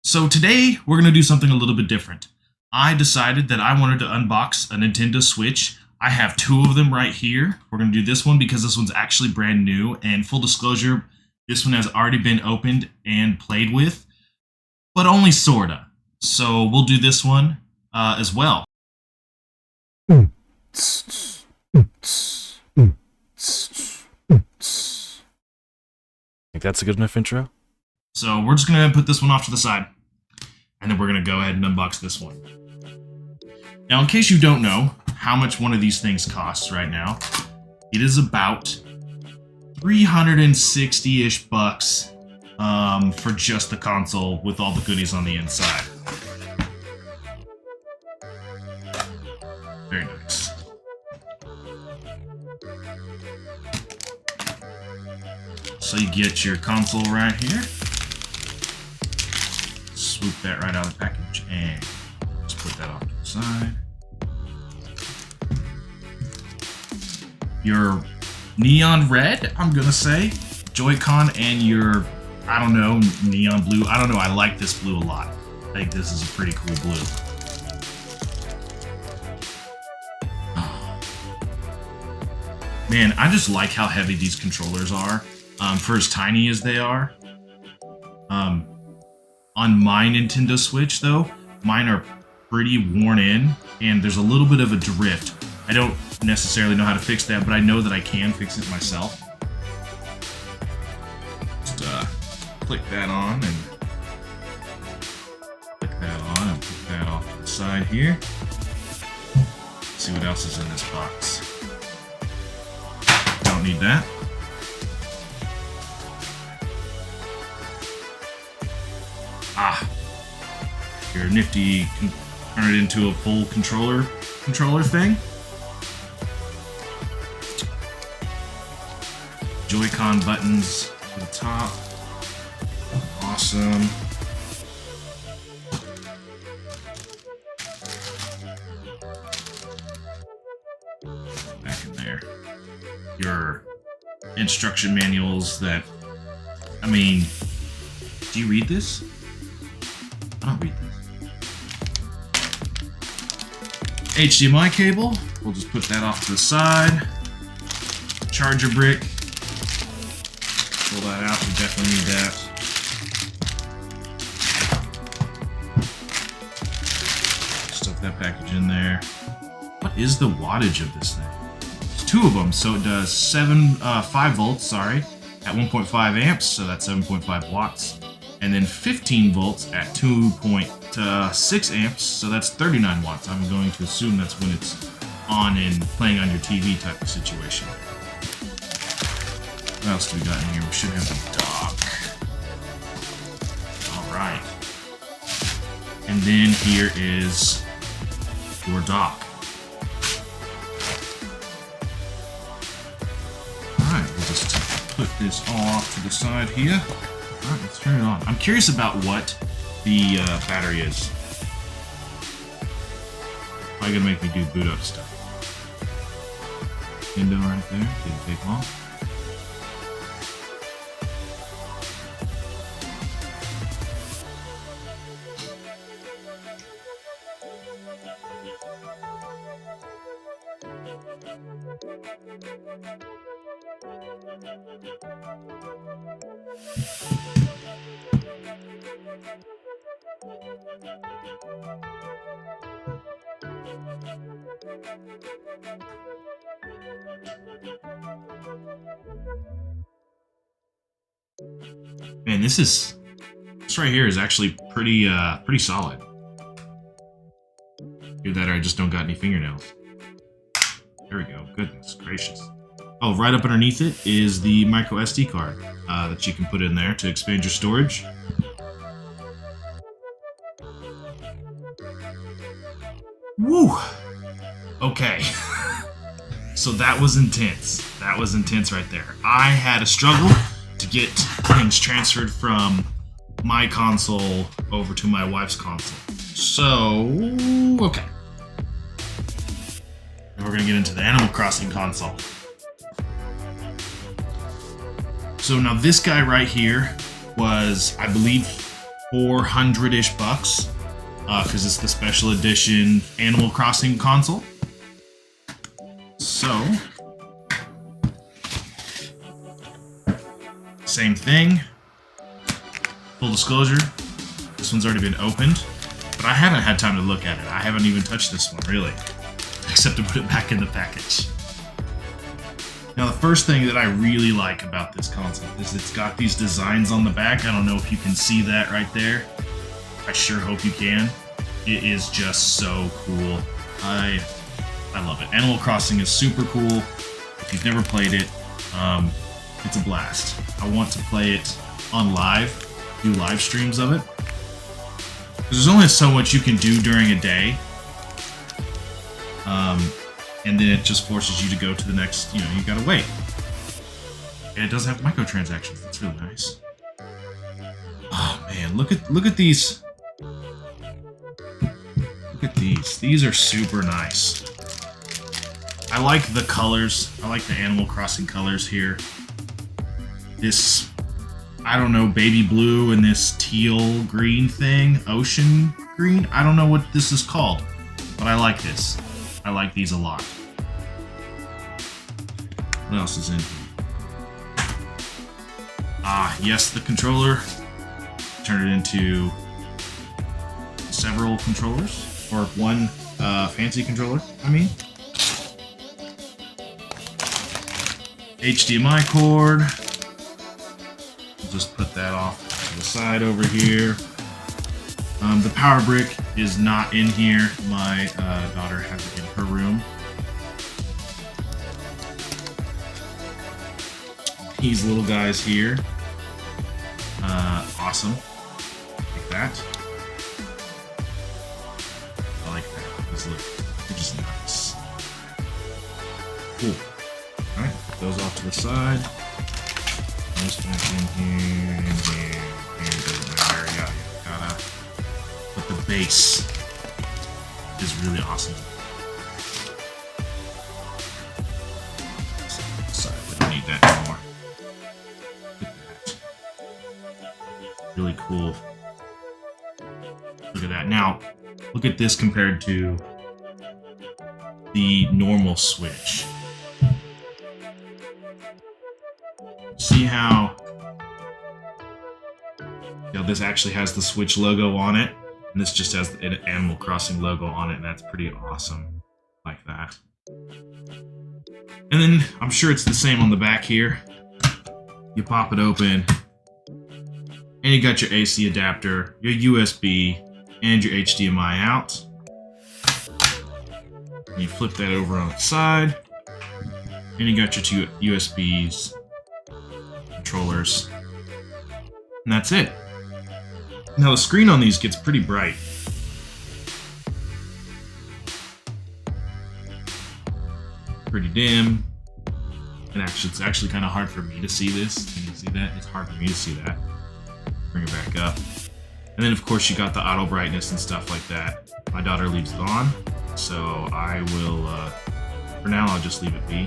So today we're going to do something a little bit different. I decided that I wanted to unbox a Nintendo Switch. I have two of them right here. We're going to do this one because this one's actually brand new, and full disclosure, this one has already been opened and played with, but only sorta. So we'll do this one as well. Think that's a good enough intro? So we're just going to put this one off to the side, and then we're going to go ahead and unbox this one. Now, in case you don't know how much one of these things costs right now, it is about 360-ish bucks for just the console with all the goodies on the inside. Very nice. So you get your console right here. Swoop that right out of the package and just put that off to the side. Your neon red, I'm gonna say, Joy-Con, and your, I don't know, neon blue. I don't know, I like this blue a lot. I think this is a pretty cool blue. Man, I just like how heavy these controllers are. For as tiny as they are. On my Nintendo Switch, though, mine are pretty worn in, and there's a little bit of a drift. I don't necessarily know how to fix that, but I know that I can fix it myself. Just click that on and click that on and put that off to the side here. Let's see what else is in this box. Don't need that. Your nifty can turn it into a full controller thing. Joy-Con buttons at the top. Awesome. Back in there. Your instruction manuals that, I mean, do you read this? I don't read this. HDMI cable. We'll just put that off to the side. Charger brick. Pull that out. We definitely need that. Stuff that package in there. What is the wattage of this thing? There's two of them, so it does 5 volts, sorry, at 1.5 amps, so that's 7.5 watts. And then 15 volts at 2.6 amps, so that's 39 watts. I'm going to assume that's when it's on and playing on your TV type of situation. What else do we got in here? We should have the dock. Alright. And then here is your dock. Alright, we'll just put this all off to the side here. Alright, let's turn it on. I'm curious about what the battery is. Probably gonna make me do boot up stuff. Window right there, didn't take long. Man, this right here is actually pretty solid. Either that or I just don't got any fingernails. There we go. Goodness gracious. Oh, right up underneath it is the micro SD card that you can put in there to expand your storage. Woo! Okay. So that was intense. That was intense right there. I had a struggle to get things transferred from my console over to my wife's console. So, okay. Now we're gonna get into the Animal Crossing console. So now this guy right here was, I believe, 400-ish bucks, because it's the special edition Animal Crossing console. So, same thing. Full disclosure, this one's already been opened, but I haven't had time to look at it. I haven't even touched this one, really, except to put it back in the package. Now, the first thing that I really like about this console is it's got these designs on the back. I don't know if you can see that right there. I sure hope you can. It is just so cool. I love it. Animal Crossing is super cool. If you've never played it, it's a blast. I want to play it on live, do live streams of it. There's only so much you can do during a day. And then it just forces you to go to the next, you gotta wait. And it doesn't have microtransactions. That's really nice. Oh man, look at these. Look at these. These are super nice. I like the colors. I like the Animal Crossing colors here. This, I don't know, baby blue and this teal green thing, ocean green. I don't know what this is called, but I like this. I like these a lot. What else is in here? Ah, yes, the controller. Turn it into several controllers, or one fancy controller, I mean. HDMI cord. Just put that off to the side over here. The power brick is not in here. My daughter has it in her room. These little guys here. Awesome. Like that. I like that. These look, they're just nice. Cool. Alright, put those off to the side. Those back in here, and here, doesn't matter. Yeah, you gotta. But the base is really awesome. Sorry, we don't need that anymore. Look at that. Really cool. Look at that. Now, look at this compared to the normal Switch. See how this actually has the Switch logo on it, and this just has the Animal Crossing logo on it, and that's pretty awesome, like that. And then I'm sure it's the same on the back here. You pop it open, and you got your AC adapter, your USB, and your HDMI out. You flip that over on its side, and you got your two USBs, controllers, and that's it. Now the screen on these gets pretty bright. Pretty dim. And actually, it's actually kind of hard for me to see this. Can you see that? It's hard for me to see that. Bring it back up. And then of course you got the auto brightness and stuff like that. My daughter leaves it on, so I will, for now I'll just leave it be.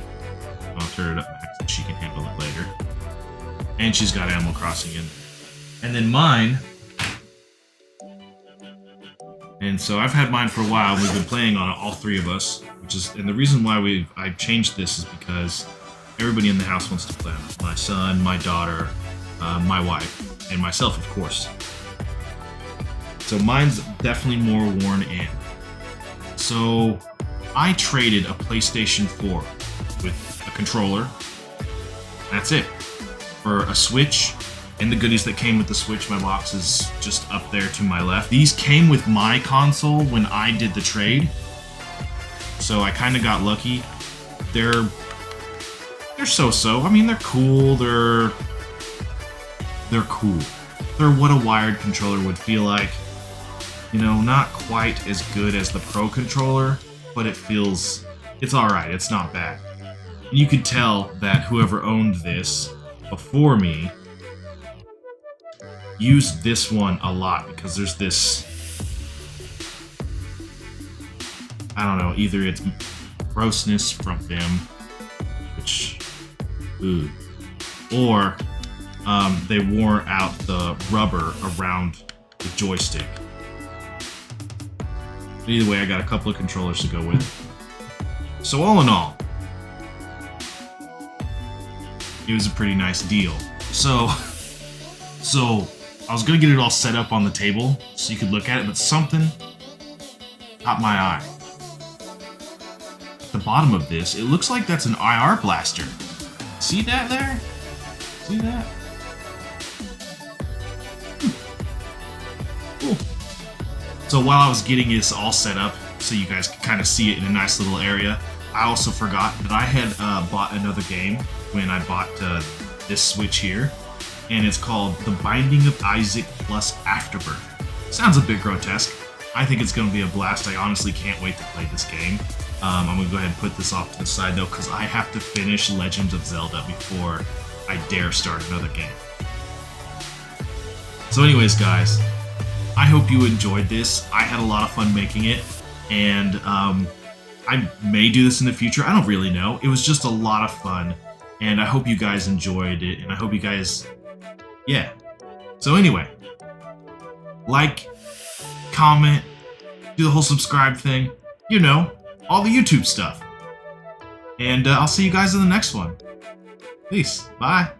I'll turn it up max and she can handle it later. And she's got Animal Crossing in there. And then mine. And so I've had mine for a while. We've been playing on it, all three of us. And the reason why I changed this is because everybody in the house wants to play on it. My son, my daughter, my wife, and myself, of course. So mine's definitely more worn in. So I traded a PlayStation 4 with a controller. That's it. For a Switch and the goodies that came with the Switch. My box is just up there to my left. These came with my console when I did the trade, so I kind of got lucky. They're so-so. I mean, they're cool. They're cool. They're what a wired controller would feel like. Not quite as good as the Pro controller, but it's alright. It's not bad. You could tell that whoever owned this before me used this one a lot, because there's this, I don't know, either it's grossness from them, which, or they wore out the rubber around the joystick. But either way, I got a couple of controllers to go with. So all in all, it was a pretty nice deal. So I was gonna get it all set up on the table so you could look at it, but something caught my eye. At the bottom of this, it looks like that's an IR blaster. See that there? See that? Cool. So while I was getting this all set up so you guys could kind of see it in a nice little area, I also forgot that I had bought another game when I bought this Switch here, and it's called The Binding of Isaac plus Afterbirth. Sounds a bit grotesque. I think it's going to be a blast. I honestly can't wait to play this game. I'm going to go ahead and put this off to the side though, because I have to finish Legends of Zelda before I dare start another game. So anyways, guys, I hope you enjoyed this. I had a lot of fun making it, and I may do this in the future. I don't really know. It was just a lot of fun, and I hope you guys enjoyed it, and I hope you guys, yeah. So anyway, like, comment, do the whole subscribe thing, you know, all the YouTube stuff. And I'll see you guys in the next one. Peace. Bye.